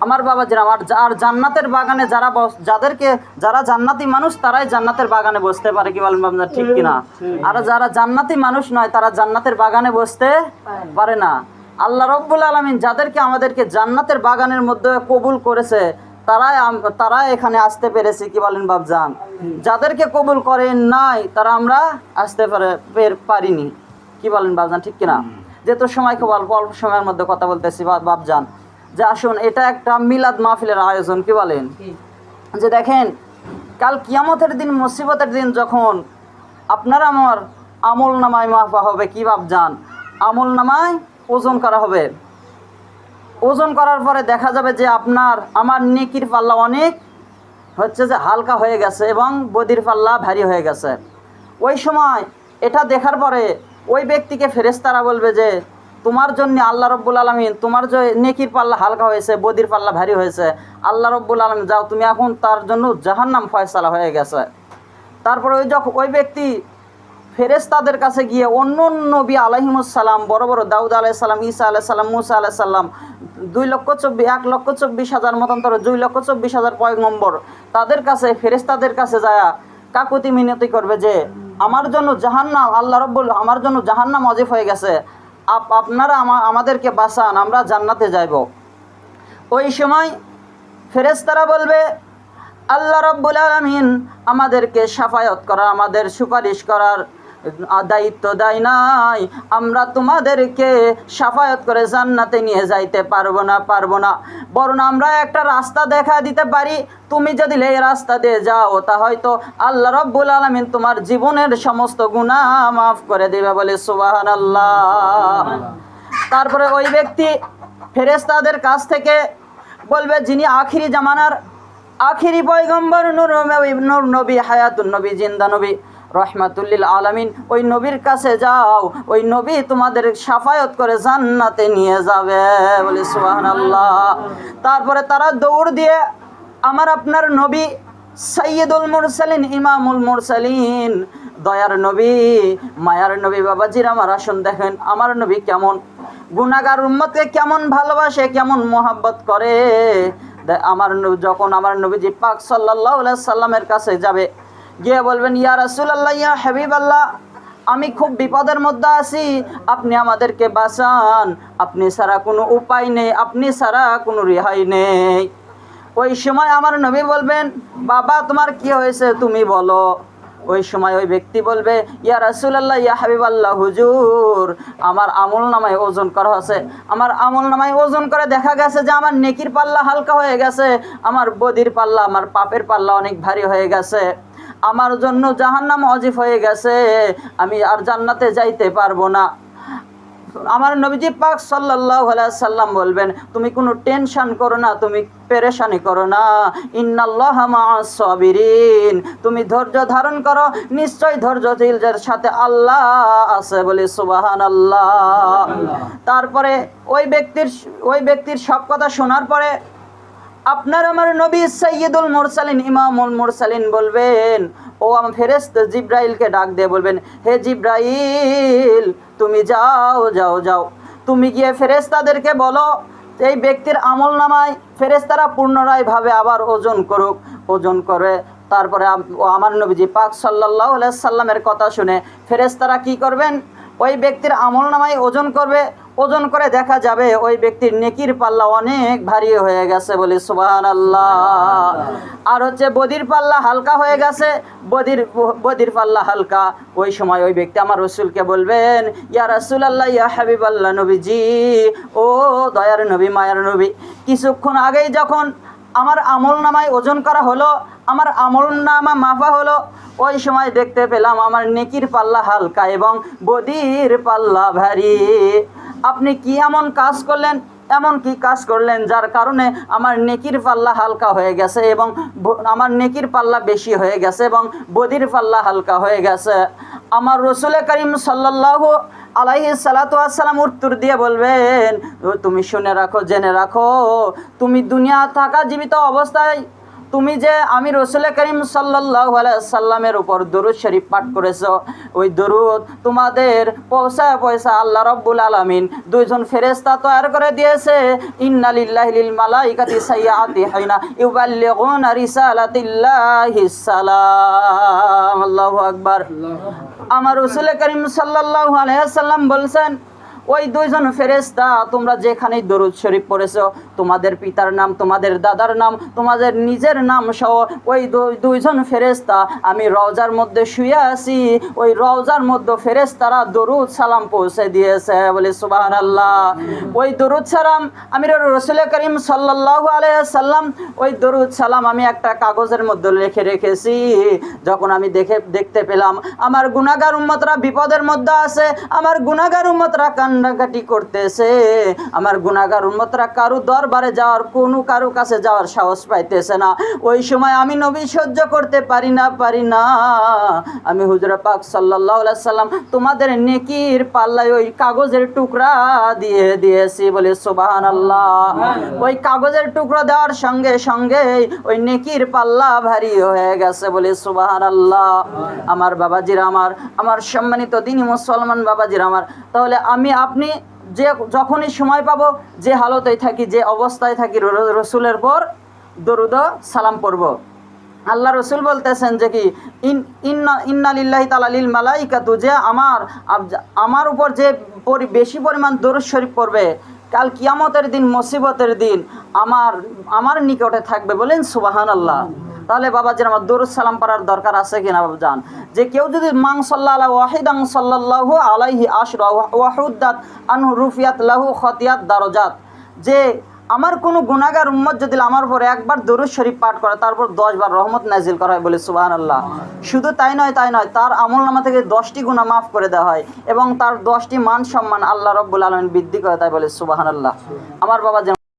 আমার বাবাজিরা, আর জান্নাতের বাগানে যারা জান্নাতি মানুষ তারাই জান্নাতের বাগানে বসতে পারে, কি বলেন বাবা, ঠিক কিনা? আর যারা জান্নাতি মানুষ নয় তারা জান্নাতের বাগানে বসতে পারে না। আল্লাহ রাব্বুল আলামিন যাদেরকে আমাদেরকে জান্নাতের বাগানের মধ্যে কবুল করেছে তারাই এখানে আসতে পেরেছি, কি বলেন বাবজান? যাদেরকে কবুল করেন নাই তারা আমরা আসতে পারিনি, কি বলেন বাবজান, ঠিক কিনা? যেহেতু সময় খুব অল্প সময়ের মধ্যে কথা বলতেছি বাবজান, যে আসুন এটা একটা মিলাদ মাহফিলের আয়োজন, কি বলেন? যে দেখেন, কাল কিয়ামতের দিন, মুসিবতের দিন যখন আপনার আমার আমল নামায় মাফা হবে, কি বাবজান, আমল নামায় ওজন করা হবে। ওজন করার পরে দেখা যাবে যে আমার নেকির পাল্লা অনেক যে হালকা হয়ে গেছে এবং বদির পাল্লা ভারী হয়ে গেছে। ওই সময় এটা দেখার পরে ওই ব্যক্তিকে ফেরেশতারা বলবে যে তোমার জন্য আল্লাহ রাব্বুল আলামিন, তোমার যে নেকির পাল্লা হালকা হয়েছে, বদির পাল্লা ভারী হয়েছে, আল্লাহ রাব্বুল আলামিন যাও তুমি এখন তার জন্য জাহান্নাম ফয়সালা হয়ে গেছে। তারপরে ওই ব্যক্তি ফেরেশতাদের কাছে গিয়ে অন্য নবী আলাইহিমুস সালাম, বড় বড় দাউদ আলাইহিস সালাম, ঈসা আলাইহিস সালাম, মুসা আলাইহিস সালাম, 1,24,000 মতান্তর 2,24,000 পয়গম্বর, তাদের কাছে ফেরেশতাদের কাছে যায় কাকুতি মিনতি করবে যে আমার জন্য জাহান্নাম, আল্লাহ রাব্বুল আমার জন্য জাহান্নাম ওয়াজিব হয়ে গেছে, আপনারা আমাদেরকে বাঁচান, আমরা জান্নাতে যাইব। ওই সময় ফেরেশতারা বলবে আল্লাহ রাব্বুল আলামিন আমাদেরকে শাফায়াত করার, আমাদের সুপারিশ করার দায়িত্ব দেয় নাই, আমরা তোমাদেরকে শাফায়াত করে জান্নাতে নিয়ে যাইতে পারবো না, বরং আমরা একটা রাস্তা দেখা দিতে পারি, তুমি যদি এই রাস্তা দিয়ে যাও তা হয়তো আল্লাহ রাব্বুল আলামিন তোমার জীবনের সমস্ত গুনাহ মাফ করে দেবে, বলে সুবহানাল্লাহ। তারপরে ওই ব্যক্তি ফেরেশতাদের কাছ থেকে বলবে যিনি আখিরি জামানার আখিরি পয়গম্বর, নূর নবী, হায়াতুন নবী, জিন্দা নবী, রহমাতুল্লিল আলামিন, ওই নবীর কাছে যাও, ওই নবী তোমাদের শাফায়াত করে জান্নাতে নিয়ে যাবে, বলে সুবহানাল্লাহ। তারপরে তারা দৌড় দিয়ে আপনার নবী সাইয়্যিদুল মুরসালিন, ইমামুল মুরসালিন, দয়ার নবী, মায়ার নবী, বাবাজির আমার আসুন দেখেন আমার নবী কেমন গুনাহগার উম্মতকে কেমন ভালোবাসে, কেমন মোহাব্বত করে। যখন আমার নবীজি পাক সাল্লাল্লাহু আলাইহি সাল্লামের কাছে যাবে, গিয়ে বলবেন ইয়া রাসূলুল্লাহ, ইয়া হাবিবাল্লাহ, আমি খুব বিপদের মধ্যে আছি, আপনি আমাদেরকে বাঁচান, আপনি ছাড়া কোনো উপায় নেই, আপনি ছাড়া কোনো রেহাই নেই। ওই সময় আমার নবী বলবেন বাবা তোমার কি হয়েছে তুমি বলো। ওই সময় ওই ব্যক্তি বলবে ইয়া রাসূলুল্লাহ, ইয়া হাবিবাল্লাহ, হুজুর আমার আমল নামায় ওজন করা আছে, আমার আমল নামায় ওজন করে দেখা গেছে যে আমার নেকির পাল্লা হালকা হয়ে গেছে, আমার বদির পাল্লা, আমার পাপের পাল্লা অনেক ভারী হয়ে গেছে, আমার জন্য জাহান্নাম ওয়াজিব হয়ে গেছে, আমি আর জান্নাতে যাইতে পারবো না। আমার নবীজি পাক সাল্লাল্লাহু আলাইহি সাল্লাম বলবেন তুমি কোনো টেনশন করো না, তুমি পেরেশানি করো না, ইন্নাল্লাহা মাআস সাবিরিন, তুমি ধৈর্য ধারণ করো, নিশ্চয় ধৈর্যশীলদের সাথে আল্লাহ আছে, বলে সুবহানাল্লাহ। তারপরে ওই ব্যক্তির সব কথা শোনার পরে আপনার আমার নবী সাইয়্যিদুল মুরসালিন, ইমামুল মুরসালিন বলবেন, ও ফেরেশতা জিবরাইলকে ডাক দিয়ে বলবেন হে জিবরাইল তুমি যাও, তুমি গিয়ে ফেরেশতাদেরকে বলো এই ব্যক্তির আমল নামায় ফেরেশতারা পুনরায় ভাবে আবার ওজন করুক। ওজন করে তারপরে আমার নবীজি পাক সাল্লাল্লাহু আলাইহি সাল্লামের কথা শুনে ফেরেশতারা কি করবেন, ওই ব্যক্তির আমল নামায় ওজন করবে, ওজন করে দেখা যাবে ওই ব্যক্তির নেকির পাল্লা অনেক ভারী হয়ে গেছে, বলে সুবহানাল্লাহ। আর বদির পাল্লা হালকা হয়ে গেছে, বদির পাল্লা হালকা। ওই সময় ওই ব্যক্তি আমার রাসূলকে বলবেন ইয়া রাসূলুল্লাহ, ইয়া হাবিবাল্লাহ, নবীজি, ও দয়ার নবী, মায়ার নবী, কিছুক্ষণ আগেই যখন আমার আমল নামায় ওজন করা হলো, আমার আমল নামা মাপা হলো, ওই সময় দেখতে পেলাম আমার নেকির পাল্লা হালকা এবং বদির পাল্লা ভারী। আপনি কি এমন কাজ করলেন যার কারণে আমার নেকির পাল্লা হালকা হয়ে গেছে এবং আমার নেকির পাল্লা বেশি হয়ে গেছে এবং বদির পাল্লা হালকা হয়ে গেছে। আমার রাসূল করিম সাল্লাল্লাহু আলাইহি সাল্লাতু ওয়াসসালাম উত্তর দিয়ে বলবেন তুমি শুনে রাখো, জেনে রাখো, তুমি দুনিয়া থাকা জীবিত অবস্থায় তুমি যে আমি রসুল করিম সাল্লাল্লাহু আলাইহি সাল্লামের উপর দরুদ শরীফ পাঠ করেছো, ওই দরুদ তোমাদের পয়সা আল্লাহ রাব্বুল আলামিন দুইজন ফেরেশতা তৈরি করে দিয়েছে। ইন্না লিল্লাহি লিল মালাইকাতি সাইয়াতি হাইনা ইউবাল্লিগুনা রিসালাতিল্লাহিস সালাম। আল্লাহু আকবার। আমার রসুল করিম সাল্লাল্লাহু আলাইহি সাল্লাম বলছেন, ওই দুইজন ফেরেশতা তোমরা যেখানে দরুদ শরীফ পড়েছো, তোমাদের পিতার নাম, তোমাদের দাদার নাম, তোমাদের নিজের নাম সহ ওই দুইজন ফেরেশতা আমি রওজার মধ্যে শুয়ে আছি, ওই রওজার মধ্যে ফেরেশতারা দরুদ সালাম পৌঁছে দিয়েছে। বলে সুবহানাল্লাহ। ওই দরুদ সালাম আমি রাসূল করিম সাল্লাল্লাহু আলাইহি সাল্লাম ওই দরুদ সালাম আমি একটা কাগজের মধ্যে লিখে রেখেছি। যখন আমি দেখতে পেলাম আমার গুনাহগার উম্মতরা বিপদের মধ্যে আছে, আমার গুনাহগার উম্মতরা কান্নাকাটি করতেছে, আমার গুনাহগার উম্মতরা কারো দরবারে যাওয়ার, কারো কাছে যাওয়ার সাহস পাইতেছে না, ওই সময় আমি নবী সহ্য করতে পারি না, আমি হুজুর পাক সাল্লাল্লাহু আলাইহি সাল্লাম তোমাদের নেকির পাল্লায় ওই কাগজের টুকরা দিয়ে দিয়েছি। বলে সুবহানাল্লাহ। ওই কাগজের টুকরা দেওয়ার সঙ্গে সঙ্গে ওই নেকির পাল্লা ভারী হয়ে গেছে। বলে সুবহানাল্লাহ। আমার বাবাজিরা, আমার সম্মানিত দিনী মুসলমান বাবাজিরা আমার, তাহলে আপনি যে যখনই সময় পাবো, যে হালতেই থাকি, যে অবস্থায় থাকি, রসুলের পর দরুদ সালাম পড়ব। আল্লাহ রসুল বলতেছেন যে কি ইন্না লিল্লাহি তাআলা লিল মালাইকাতু, যে আমার উপর যে বেশি পরিমাণ দরুদ শরীফ পড়বে, কাল কিয়ামতের দিন, মুসিবতের দিন আমার নিকটে থাকবে। বলেন সুবহানাল্লাহ। তাহলে বাবাজির আমার দরুদ সালাম পড়ার দরকার আছে কিনা জান, যে কেউ যদি মান সাল্লাল্লাহু ওয়াহিদান সাল্লাল্লাহু আলাইহি আশরা ওয়াহুদ্দাত আনহু রুফিয়াত লাহু খতিয়াত দারাজাত, যে আমার কোনো গুনাহগার উম্মত যদি আমার উপর একবার দরুদ শরীফ পাঠ করে, তারপর 10 বার রহমত নাজিল করা হয়। বলে সুবহানাল্লাহ। শুধু তাই নয়, তার আমলনামা থেকে 10টি গুনাহ মাফ করে দেওয়া হয় এবং তার 10টি মান সম্মান আল্লাহ রাব্বুল আলামিন বৃদ্ধি করে দেয়। বলে সুবহানাল্লাহ। আমার বাবা